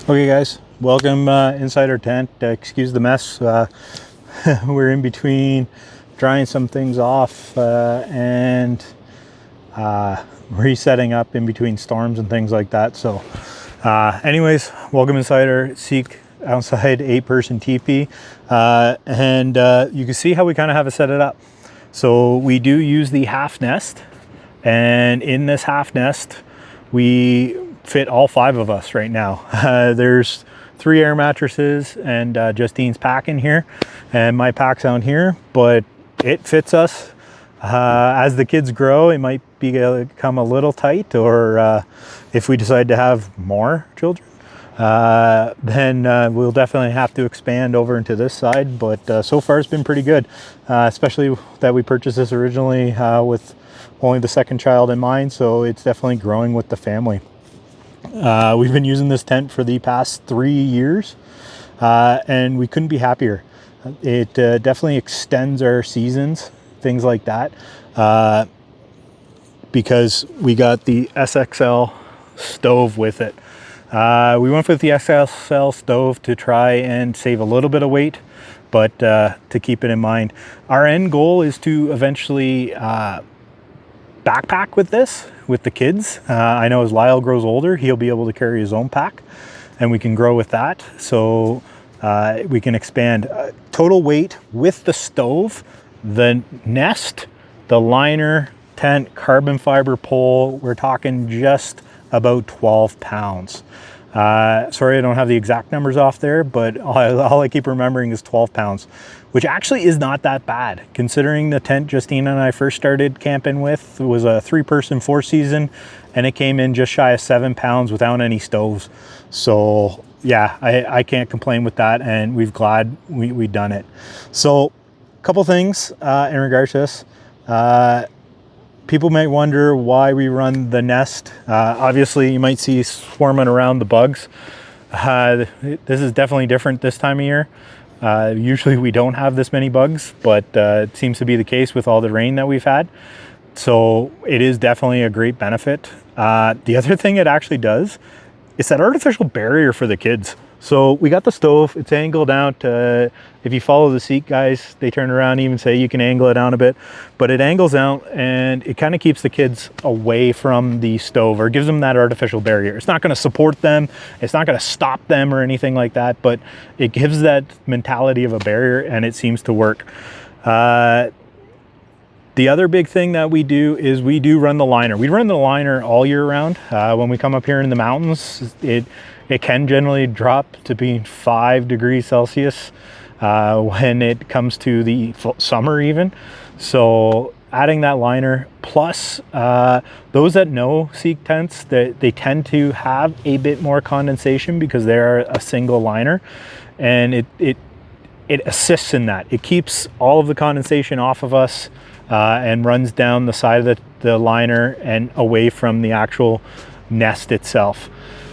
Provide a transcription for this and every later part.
Okay guys, welcome inside our tent. Excuse the mess. We're in between drying some things off and resetting up in between storms and things like that. So anyways, welcome inside our Seek Outside 8-person teepee. And you can see how we kind of have it set it up. So we do use the half nest, and in this half nest we fit all 5 of us right now. There's 3 air mattresses and Justine's pack in here, and my pack's out here, but it fits us. As the kids grow, it might become a little tight, or if we decide to have more children, then we'll definitely have to expand over into this side. But so far it's been pretty good, especially that we purchased this originally with only the 2nd child in mind, so it's definitely growing with the family. We've been using this tent for the past 3 years, and we couldn't be happier. It definitely extends our seasons, things like that, because we got the SXL stove with it. We went with the SXL stove to try and save a little bit of weight, but to keep it in mind. Our end goal is to eventually backpack with this with the kids. I know as Lyle grows older, he'll be able to carry his own pack, and we can grow with that. So we can expand total weight with the stove, the nest, the liner, tent, carbon fiber pole. We're talking just about 12 pounds. Sorry, I don't have the exact numbers off there, but all I keep remembering is 12 pounds, which actually is not that bad considering the tent Justine and I first started camping with. It was a 3-person 4-season, and it came in just shy of 7 pounds without any stoves. So yeah, I can't complain with that, and we've glad we done it. So a couple things in regards to this. People might wonder why we run the nest. Obviously, you might see swarming around the bugs. This is definitely different this time of year. Usually we don't have this many bugs, but it seems to be the case with all the rain that we've had. So it is definitely a great benefit. The other thing it actually does is that artificial barrier for the kids. So we got the stove, it's angled out. If you follow the seat guys, they turn around and even say you can angle it down a bit, but it angles out and it kind of keeps the kids away from the stove, or gives them that artificial barrier. It's not going to support them, it's not going to stop them or anything like that, but it gives that mentality of a barrier, and it seems to work. The other big thing that we do is we do run the liner. We run the liner all year round. When we come up here in the mountains, it can generally drop to being 5 degrees Celsius when it comes to the summer even. So adding that liner, plus those that know Seek tents, they tend to have a bit more condensation because they're a single liner, and it assists in that. It keeps all of the condensation off of us and runs down the side of the liner and away from the actual nest itself.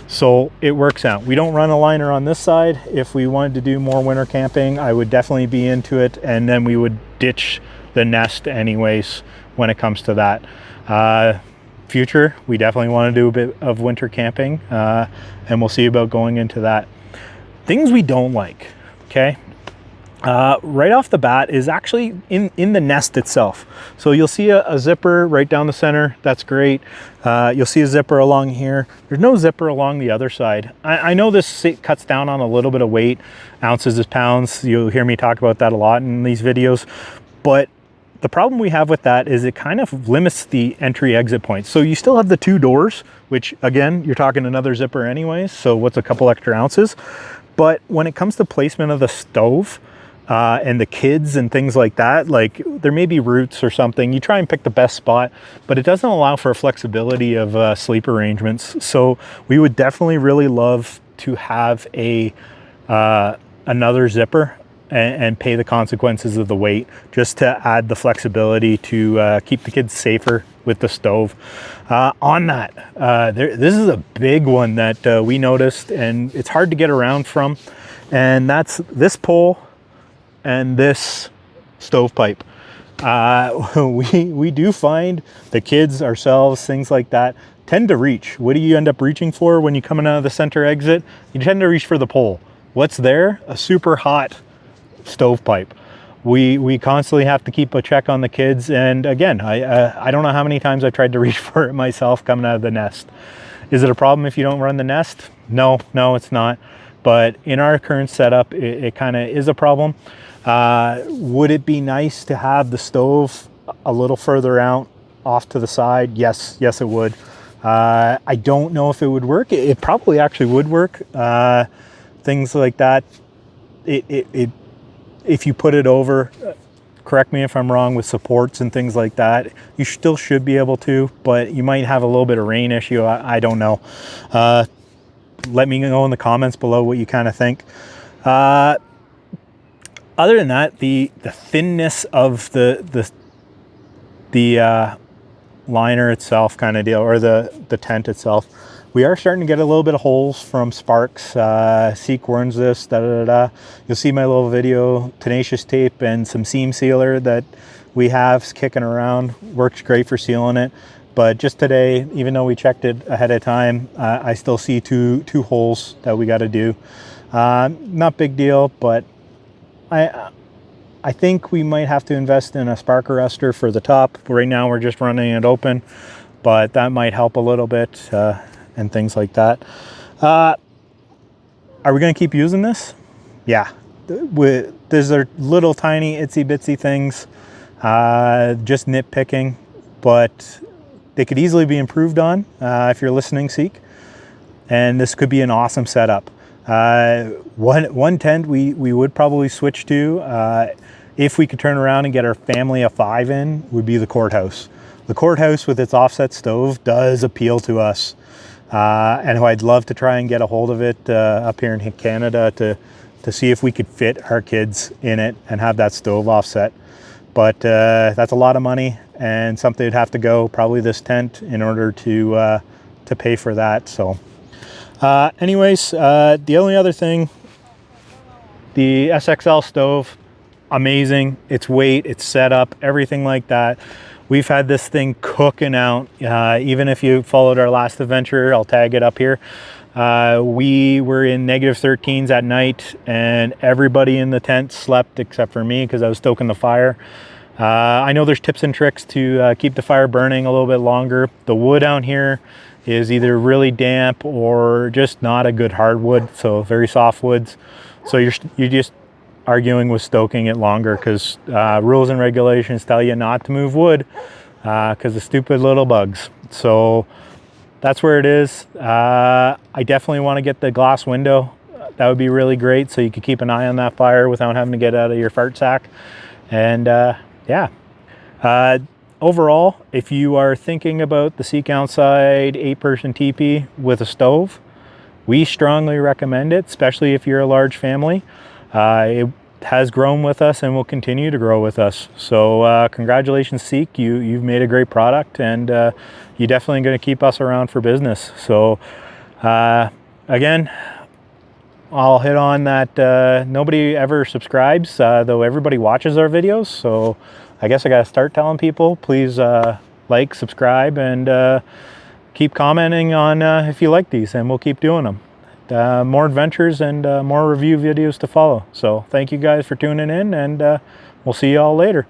So it works out. We don't run a liner on this side. If we wanted to do more winter camping, I would definitely be into it, and then we would ditch the nest anyways when it comes to that. Future, we definitely want to do a bit of winter camping, and we'll see about going into that. Things we don't like, okay? Right off the bat is actually in the nest itself. So you'll see a zipper right down the center. That's great. You'll see a zipper along here. There's no zipper along the other side. I know this cuts down on a little bit of weight. Ounces is pounds. You'll hear me talk about that a lot in these videos. But the problem we have with that is it kind of limits the entry-exit points. So you still have the 2 doors, which again, you're talking another zipper anyways. So what's a couple extra ounces? But when it comes to placement of the stove, and the kids and things like that, like there may be roots or something, you try and pick the best spot, but it doesn't allow for flexibility of sleep arrangements. So we would definitely really love to have another zipper and pay the consequences of the weight, just to add the flexibility to keep the kids safer with the stove. On that, this is a big one that we noticed, and it's hard to get around from, and that's this pole and this stovepipe. We do find the kids, ourselves, things like that, tend to reach. What do you end up reaching for when you coming out of the center exit? You tend to reach for the pole. What's there? A super hot stovepipe. We constantly have to keep a check on the kids, and again, I don't know how many times I've tried to reach for it myself coming out of the nest. Is it a problem if you don't run the nest? No, it's not. But in our current setup, it kind of is a problem. Would it be nice to have the stove a little further out off to the side? Yes, it would. I don't know if it would work. It probably actually would work. Things like that, if you put it over, correct me if I'm wrong, with supports and things like that, you still should be able to, but you might have a little bit of rain issue. I don't know. Let me know in the comments below what you kind of think. Other than that, the thinness of the liner itself kind of deal, or the tent itself, we are starting to get a little bit of holes from sparks. Seek warns this, You'll see my little video, tenacious tape and some seam sealer that we have kicking around. Works great for sealing it. But just today, even though we checked it ahead of time, I still see two holes that we got to do. Not big deal, but I think we might have to invest in a spark arrestor for the top. Right now we're just running it open, but that might help a little bit, and things like that. Are we going to keep using this? Yeah. These are little tiny itsy bitsy things, just nitpicking, but they could easily be improved on if you're listening, Seek. And this could be an awesome setup. One tent we would probably switch to, if we could turn around and get our family of 5 in, would be the courthouse. The courthouse with its offset stove does appeal to us. And I'd love to try and get a hold of it up here in Canada to see if we could fit our kids in it and have that stove offset. But that's a lot of money and something would have to go, probably this tent, in order to pay for that. So anyways, the only other thing, the SXL stove, amazing. Its weight, its setup, everything like that. We've had this thing cooking out. Even if you followed our last adventure, I'll tag it up here. We were in -13s at night, and everybody in the tent slept except for me because I was stoking the fire. I know there's tips and tricks to keep the fire burning a little bit longer. The wood out here is either really damp or just not a good hardwood, so very soft woods. So you're just arguing with stoking it longer because rules and regulations tell you not to move wood because of stupid little bugs. So that's where it is. I definitely want to get the glass window. That would be really great, so you could keep an eye on that fire without having to get out of your fart sack. And yeah. Overall, if you are thinking about the Seek Outside 8-person teepee with a stove, we strongly recommend it, especially if you're a large family. It has grown with us and will continue to grow with us. So congratulations, Seek. You've made a great product, and you're definitely going to keep us around for business. So again, I'll hit on that nobody ever subscribes, though everybody watches our videos. So I guess I got to start telling people, please like, subscribe, and keep commenting on if you like these, and we'll keep doing them. More adventures and more review videos to follow. So thank you guys for tuning in, and we'll see you all later.